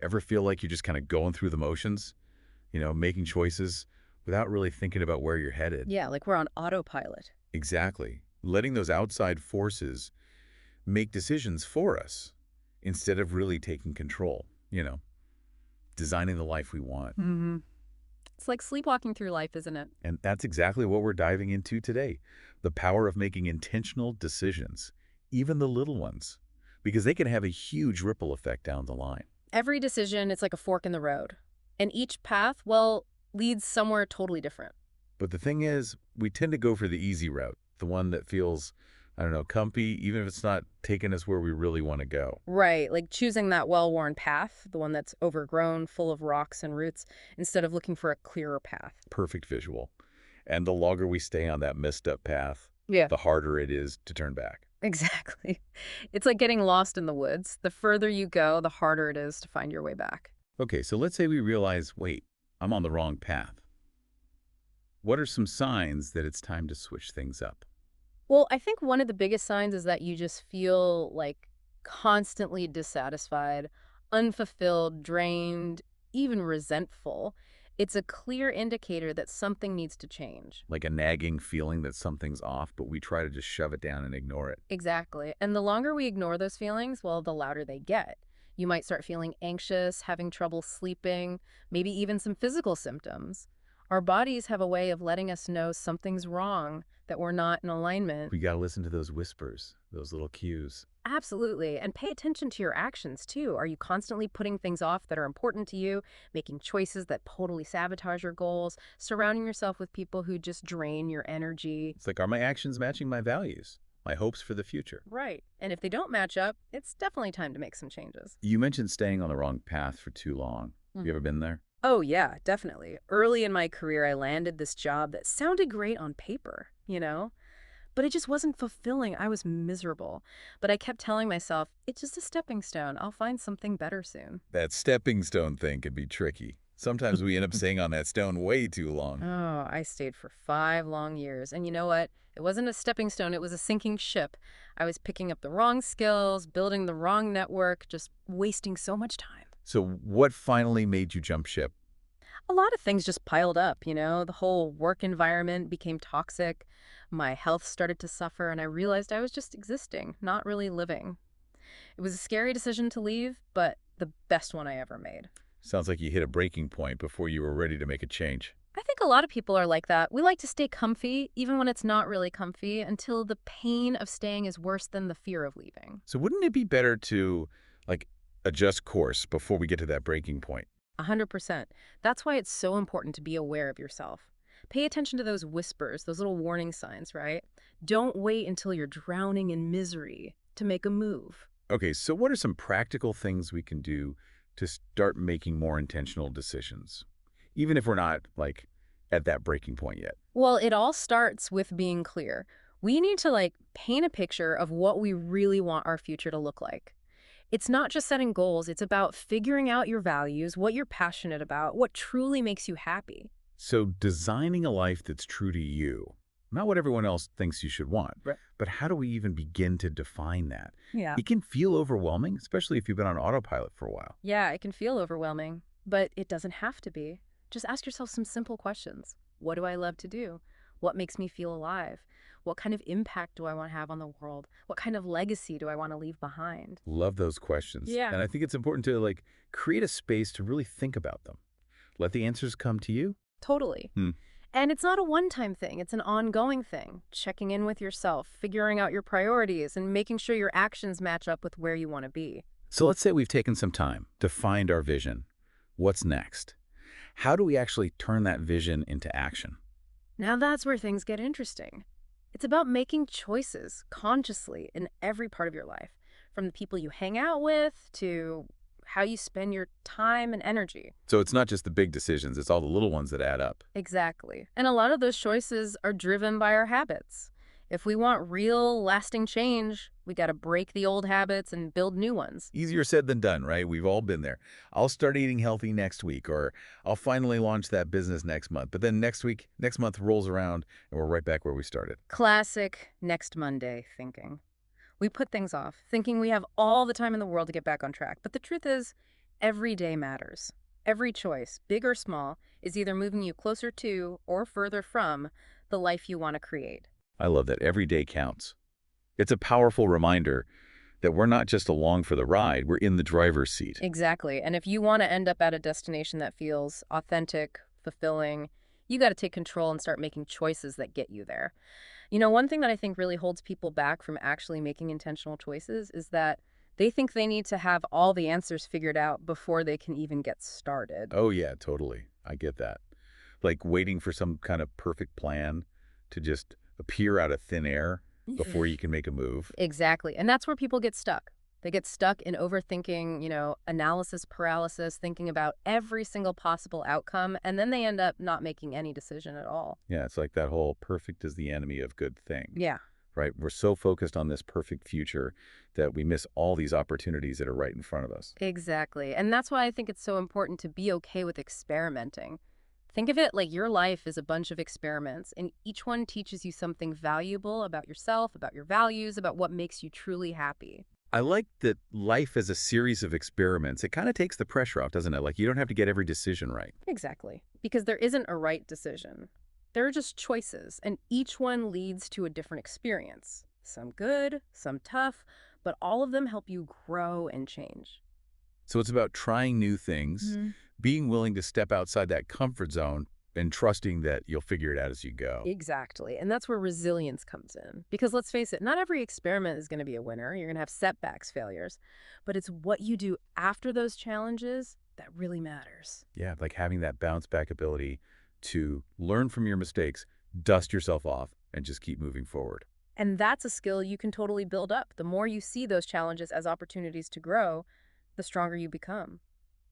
Ever feel like you're just kind of going through the motions, making choices without really thinking about where you're headed? Yeah, like we're on autopilot. Exactly. Letting those outside forces make decisions for us instead of really taking control, designing the life we want. hmm It's like sleepwalking through life, isn't it? And that's exactly what we're diving into today. The power of making intentional decisions, even the little ones, because they can have a huge ripple effect down the line. Every decision, it's like a fork in the road. And each path, well, leads somewhere totally different. But the thing is, we tend to go for the easy route, the one that feels, I don't know, comfy, even if it's not taking us where we really want to go. Right, like choosing that well-worn path, the one that's overgrown, full of rocks and roots, instead of looking for a clearer path. Perfect visual. And the longer we stay on that messed up path, Yeah. the harder it is to turn back. Exactly. It's like getting lost in the woods. The further you go, the harder it is to find your way back. Okay, so let's say we realize, wait, I'm on the wrong path. What are some signs that it's time to switch things up? Well, I think one of the biggest signs is that you just feel like constantly dissatisfied, unfulfilled, drained, even resentful. It's a clear indicator that something needs to change. Like a nagging feeling that something's off, but we try to just shove it down and ignore it. Exactly. And the longer we ignore those feelings, well, the louder they get. You might start feeling anxious, having trouble sleeping, maybe even some physical symptoms. Our bodies have a way of letting us know something's wrong, that we're not in alignment. We got to listen to those whispers, those little cues. Absolutely. And pay attention to your actions too. Are you constantly putting things off that are important to you, making choices that totally sabotage your goals, surrounding yourself with people who just drain your energy? It's like, are my actions matching my values, my hopes for the future? Right. And if they don't match up, it's definitely time to make some changes. You mentioned staying on the wrong path for too long. Have you ever been there? Oh, yeah, definitely. Early in my career, I landed this job that sounded great on paper, but it just wasn't fulfilling. I was miserable. But I kept telling myself, it's just a stepping stone. I'll find something better soon. That stepping stone thing can be tricky. Sometimes we end up staying on that stone way too long. Oh, I stayed for 5 long years. And you know what? It wasn't a stepping stone, it was a sinking ship. I was picking up the wrong skills, building the wrong network, just wasting so much time. So what finally made you jump ship? A lot of things just piled up. The whole work environment became toxic. My health started to suffer, and I realized I was just existing, not really living. It was a scary decision to leave, but the best one I ever made. Sounds like you hit a breaking point before you were ready to make a change. I think a lot of people are like that. We like to stay comfy, even when it's not really comfy, until the pain of staying is worse than the fear of leaving. So wouldn't it be better to, like, adjust course before we get to that breaking point? 100%. That's why it's so important to be aware of yourself. Pay attention to those whispers, those little warning signs, right? Don't wait until you're drowning in misery to make a move. Okay, so what are some practical things we can do to start making more intentional decisions? Even if we're not, like, at that breaking point yet. Well, it all starts with being clear. We need to paint a picture of what we really want our future to look like. It's not just setting goals, it's about figuring out your values, what you're passionate about, what truly makes you happy. So designing a life that's true to you, not what everyone else thinks you should want, Right. but how do we even begin to define that? Yeah. It can feel overwhelming, especially if you've been on autopilot for a while. Yeah, it can feel overwhelming, but it doesn't have to be. Just ask yourself some simple questions. What do I love to do? What makes me feel alive? What kind of impact do I want to have on the world? What kind of legacy do I want to leave behind? Love those questions. Yeah. And I think it's important to create a space to really think about them. Let the answers come to you. Totally. Hmm. And it's not a one-time thing, it's an ongoing thing. Checking in with yourself, figuring out your priorities, and making sure your actions match up with where you want to be. So let's say we've taken some time to find our vision. What's next? How do we actually turn that vision into action? Now that's where things get interesting. It's about making choices consciously in every part of your life, from the people you hang out with to how you spend your time and energy. So it's not just the big decisions, it's all the little ones that add up. Exactly. And a lot of those choices are driven by our habits. If we want real, lasting change, we got to break the old habits and build new ones. Easier said than done, right? We've all been there. I'll start eating healthy next week, or I'll finally launch that business next month. But then next month rolls around and we're right back where we started. Classic next Monday thinking. We put things off, thinking we have all the time in the world to get back on track. But the truth is, Every day matters. Every choice, big or small, is either moving you closer to or further from the life you want to create. I love that every day counts. It's a powerful reminder that we're not just along for the ride, we're in the driver's seat. Exactly. And if you want to end up at a destination that feels authentic, fulfilling, you got to take control and start making choices that get you there. One thing that I think really holds people back from actually making intentional choices is that they think they need to have all the answers figured out before they can even get started. Oh, yeah, totally. I get that. Like waiting for some kind of perfect plan to just appear out of thin air before you can make a move. Exactly. And that's where people get stuck. They get stuck in overthinking, analysis paralysis, thinking about every single possible outcome, and then they end up not making any decision at all. Yeah, it's like that whole perfect is the enemy of good thing, Yeah, right? We're so focused on this perfect future that we miss all these opportunities that are right in front of us. exactly. And that's why I think it's so important to be okay with experimenting. Think of it like your life is a bunch of experiments, and each one teaches you something valuable about yourself, about your values, about what makes you truly happy. I like that life as a series of experiments. It kind of takes the pressure off, doesn't it? Like you don't have to get every decision right. Exactly. Because there isn't a right decision. There are just choices, and each one leads to a different experience. Some good, some tough, but all of them help you grow and change. So it's about trying new things, Mhm. being willing to step outside that comfort zone, and trusting that you'll figure it out as you go. Exactly. And that's where resilience comes in. Because let's face it, not every experiment is going to be a winner. You're going to have setbacks, failures. But it's what you do after those challenges that really matters. Yeah, like having that bounce back ability to learn from your mistakes, dust yourself off, and just keep moving forward. And that's a skill you can totally build up. The more you see those challenges as opportunities to grow, the stronger you become.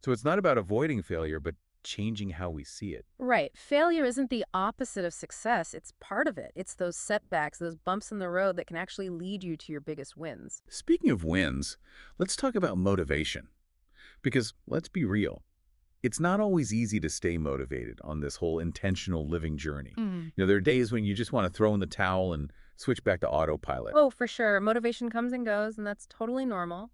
So it's not about avoiding failure, but changing how we see it. Right. Failure isn't the opposite of success. It's part of it. It's those setbacks, those bumps in the road that can actually lead you to your biggest wins. Speaking of wins, let's talk about motivation. Because let's be real, it's not always easy to stay motivated on this whole intentional living journey. Mm. There are days when you just want to throw in the towel and switch back to autopilot. Oh, for sure. Motivation comes and goes, and that's totally normal.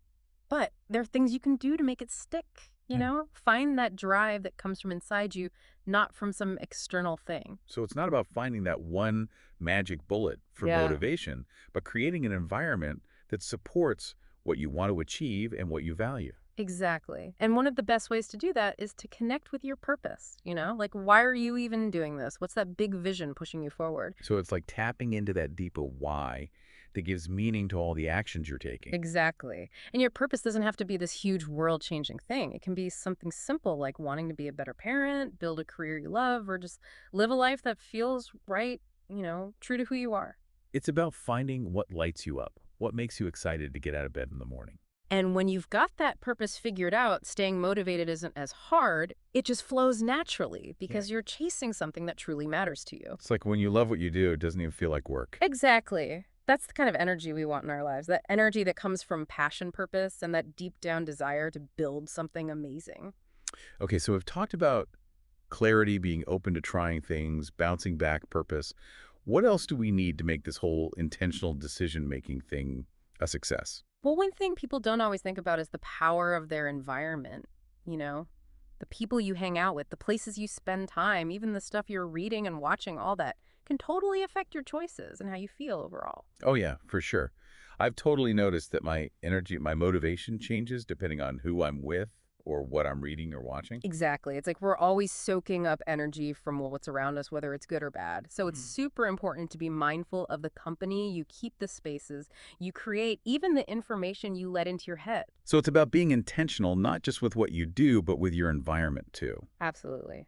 But there are things you can do to make it stick, Yeah. Find that drive that comes from inside you, not from some external thing. So it's not about finding that one magic bullet for Yeah. motivation, but creating an environment that supports what you want to achieve and what you value. Exactly. And one of the best ways to do that is to connect with your purpose, Like, why are you even doing this? What's that big vision pushing you forward? So it's like tapping into that deeper why that gives meaning to all the actions you're taking. Exactly. And your purpose doesn't have to be this huge world-changing thing. It can be something simple like wanting to be a better parent, build a career you love, or just live a life that feels right, true to who you are. It's about finding what lights you up, what makes you excited to get out of bed in the morning. And when you've got that purpose figured out, staying motivated isn't as hard. It just flows naturally Yeah. because you're chasing something that truly matters to you. It's like when you love what you do, it doesn't even feel like work. Exactly. That's the kind of energy we want in our lives. That energy that comes from passion, purpose, and that deep down desire to build something amazing. Okay, so we've talked about clarity, being open to trying things, bouncing back purpose. What else do we need to make this whole intentional decision-making thing a success? Well, one thing people don't always think about is the power of their environment, you know? The people you hang out with, the places you spend time, even the stuff you're reading and watching, all that can totally affect your choices and how you feel overall. Oh yeah, for sure. I've totally noticed that my energy, my motivation changes depending on who I'm with or what I'm reading or watching. Exactly. It's like we're always soaking up energy from what's around us, whether it's good or bad. So it's super important to be mindful of the company you keep, the spaces you create, even the information you let into your head. So it's about being intentional, not just with what you do, but with your environment too. Absolutely.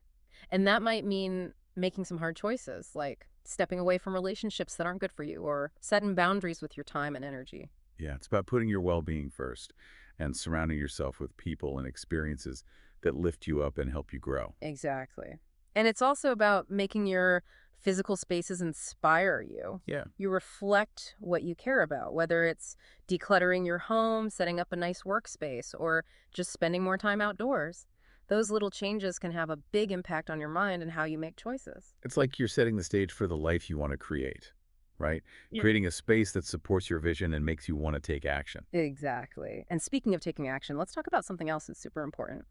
And that might mean making some hard choices, like stepping away from relationships that aren't good for you or setting boundaries with your time and energy. Yeah, it's about putting your well-being first and surrounding yourself with people and experiences that lift you up and help you grow. Exactly. And it's also about making your physical spaces inspire you. Yeah. You reflect what you care about, whether it's decluttering your home, setting up a nice workspace, or just spending more time outdoors. Those little changes can have a big impact on your mind and how you make choices. It's like you're setting the stage for the life you want to create. right? Yeah. Creating a space that supports your vision and makes you want to take action. Exactly. And speaking of taking action, let's talk about something else that's super important.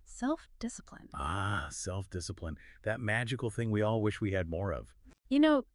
Self-discipline. Ah, self-discipline. That magical thing we all wish we had more of.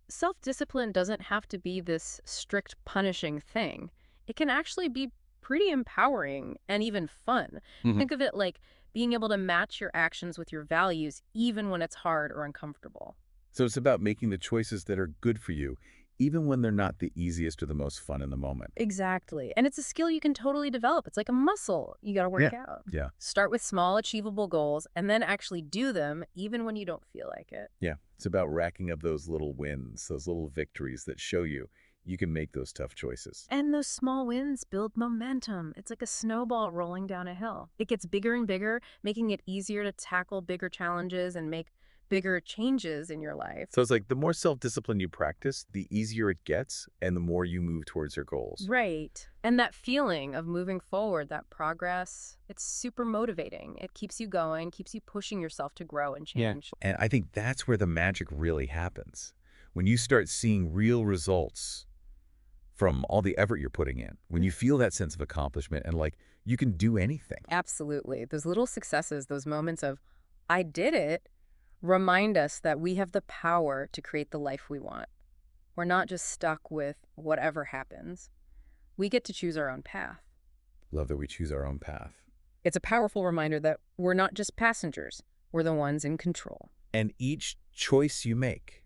Self-discipline doesn't have to be this strict punishing thing. It can actually be pretty empowering and even fun. Mhm. Think of it like being able to match your actions with your values even when it's hard or uncomfortable. So it's about making the choices that are good for you, even when they're not the easiest or the most fun in the moment. Exactly. And it's a skill you can totally develop. It's like a muscle you got to Yeah. work out. Yeah. Start with small, achievable goals and then actually do them even when you don't feel like it. Yeah. It's about racking up those little wins, those little victories that show you can make those tough choices. And those small wins build momentum. It's like a snowball rolling down a hill. It gets bigger and bigger, making it easier to tackle bigger challenges and make bigger changes in your life. So it's like the more self-discipline you practice, the easier it gets and the more you move towards your goals. Right. And that feeling of moving forward, that progress, it's super motivating. It keeps you going, keeps you pushing yourself to grow and Yeah. change. And I think that's where the magic really happens. When you start seeing real results from all the effort you're putting in, when you feel that sense of accomplishment and like you can do anything. Absolutely. Those little successes, those moments of, I did it, remind us that we have the power to create the life we want. We're not just stuck with whatever happens. We get to choose our own path. Love that we choose our own path. It's a powerful reminder that we're not just passengers, we're the ones in control. And each choice you make,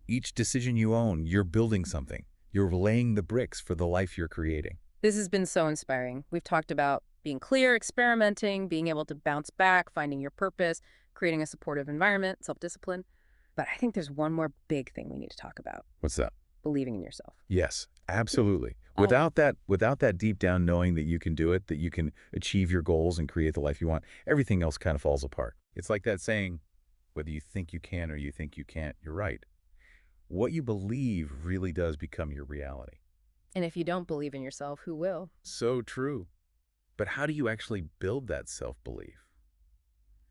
each decision you own, you're building something. You're laying the bricks for the life you're creating. This has been so inspiring. We've talked about being clear, experimenting, being able to bounce back, finding your purpose, creating a supportive environment, self-discipline. But I think there's one more big thing we need to talk about: What's that? believing in yourself. Yes, absolutely. Oh, Without that deep down knowing that you can do it, that you can achieve your goals and create the life you want, everything else kind of falls apart. It's like that saying, whether you think you can or you think you can't, you're right. What you believe really does become your reality. and if you don't believe in yourself, who will? So true. But how do you actually build that self-belief?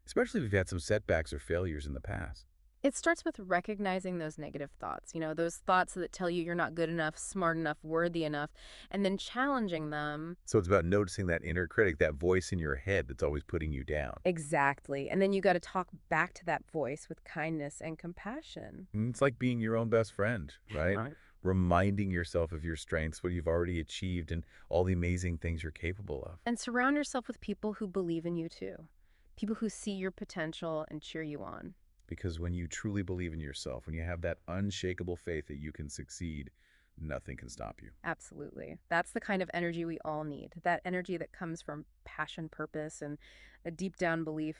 Especially if you've had some setbacks or failures in the past. It starts with recognizing those negative thoughts, those thoughts that tell you you're not good enough, smart enough, worthy enough, and then challenging them. So it's about noticing that inner critic, that voice in your head that's always putting you down. Exactly. And then you got to talk back to that voice with kindness and compassion. It's like being your own best friend, right? Right. Reminding yourself of your strengths, what you've already achieved, and all the amazing things you're capable of. And surround yourself with people who believe in you too. People who see your potential and cheer you on. Because when you truly believe in yourself, when you have that unshakable faith that you can succeed, nothing can stop you. Absolutely. That's the kind of energy we all need. That energy that comes from passion, purpose, and a deep down belief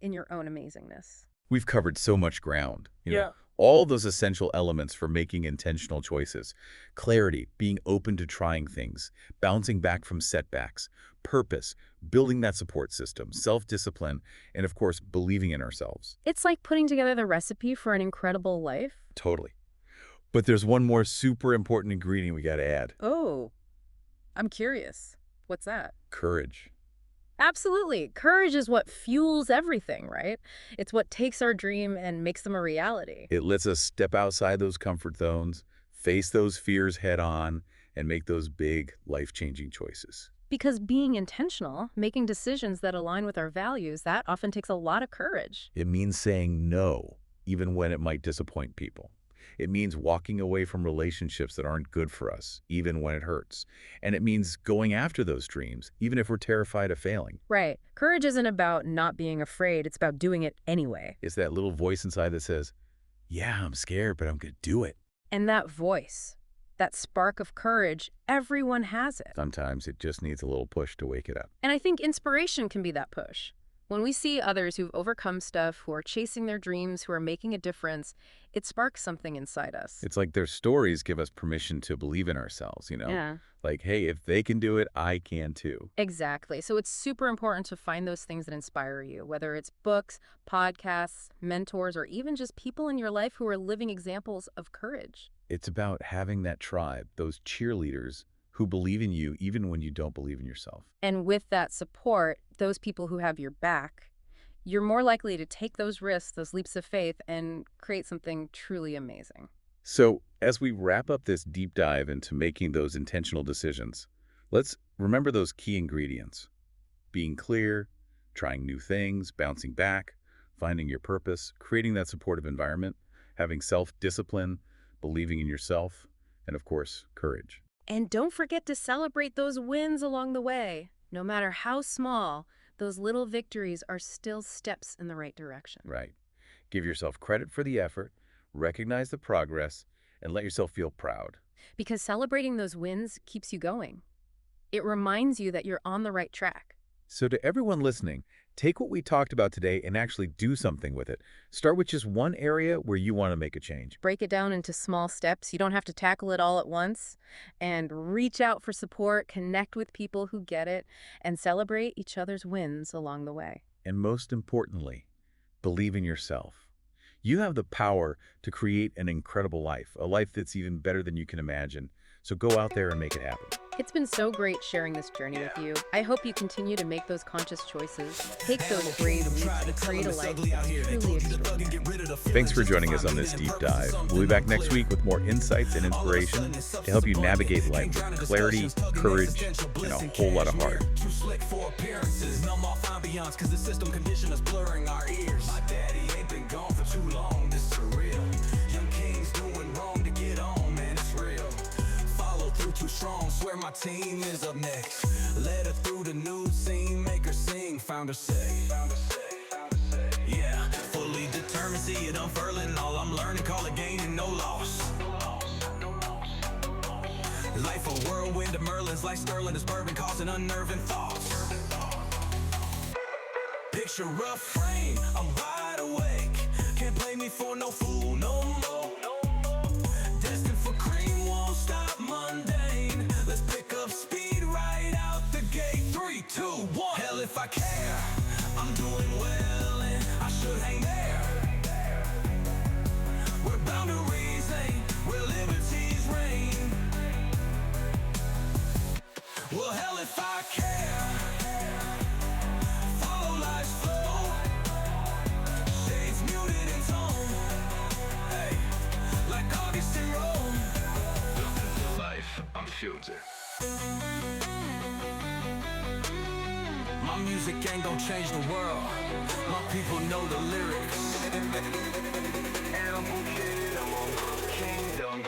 in your own amazingness. We've covered so much ground, Yeah. all those essential elements for making intentional choices. Clarity, being open to trying things, bouncing back from setbacks, purpose, building that support system, self-discipline, and of course, believing in ourselves. It's like putting together the recipe for an incredible life. Totally. But there's one more super important ingredient we got to add. Oh, I'm curious. What's that? Courage. Absolutely. Courage is what fuels everything, right? It's what takes our dream and makes them a reality. It lets us step outside those comfort zones, face those fears head on, and make those big, life-changing choices. Because being intentional, making decisions that align with our values, that often takes a lot of courage. It means saying no, even when it might disappoint people. It means walking away from relationships that aren't good for us, even when it hurts. And it means going after those dreams, even if we're terrified of failing. Right. Courage isn't about not being afraid. It's about doing it anyway. It's that little voice inside that says, yeah, I'm scared, but I'm going to do it. And that voice, that spark of courage, everyone has it. Sometimes it just needs a little push to wake it up. And I think inspiration can be that push. When we see others who've overcome stuff, who are chasing their dreams, who are making a difference, it sparks something inside us. It's like their stories give us permission to believe in ourselves, Yeah. Like, hey, if they can do it, I can too. Exactly. So it's super important to find those things that inspire you, whether it's books, podcasts, mentors, or even just people in your life who are living examples of courage. It's about having that tribe, those cheerleaders who believe in you even when you don't believe in yourself. And with that support, those people who have your back, you're more likely to take those risks, those leaps of faith, and create something truly amazing. So, as we wrap up this deep dive into making those intentional decisions, let's remember those key ingredients: being clear, trying new things, bouncing back, finding your purpose, creating that supportive environment, having self-discipline, believing in yourself, and of course, courage. And don't forget to celebrate those wins along the way. No matter how small, those little victories are still steps in the right direction. Right. Give yourself credit for the effort, recognize the progress, and let yourself feel proud. Because celebrating those wins keeps you going. It reminds you that you're on the right track. So to everyone listening, take what we talked about today and actually do something with it. Start with just one area where you want to make a change. Break it down into small steps. You don't have to tackle it all at once. And reach out for support, connect with people who get it, and celebrate each other's wins along the way. And most importantly, believe in yourself. You have the power to create an incredible life, a life that's even better than you can imagine. So go out there and make it happen. It's been so great sharing this journey with you. I hope you continue to make those conscious choices, take those brave leaps to create a life that's truly extraordinary. Thanks for joining us on this deep dive. We'll be back next week with more insights and inspiration to help you navigate life with clarity, courage, and a whole lot of heart. Too strong, swear my team is up next. Led her through the new scene, make her sing, found her say. Yeah, fully determined, see it unfurling. All I'm learning, call it gain and no loss. Life a whirlwind of Merlins, like Sterling is bourbon, causing unnerving thoughts. Picture a frame, I'm wide awake. Can't blame me for no fool no more. Destined for cream, won't stop mundane. Let's pick up speed right out the gate. 3, 2, 1. Hell if I care, I'm doing well and I should hang there. Where boundaries ain't, where liberties reign. Well, hell if I care. Follow life's flow. Shades muted in tone. Hey, like August in Rome. Welcome to life, I'm Future. My music ain't gon' change the world. My people know the lyrics. Animal kingdom.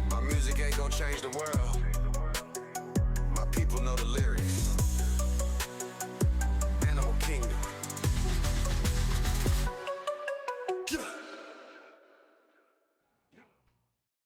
My music ain't gon' change the world. My people know the lyrics.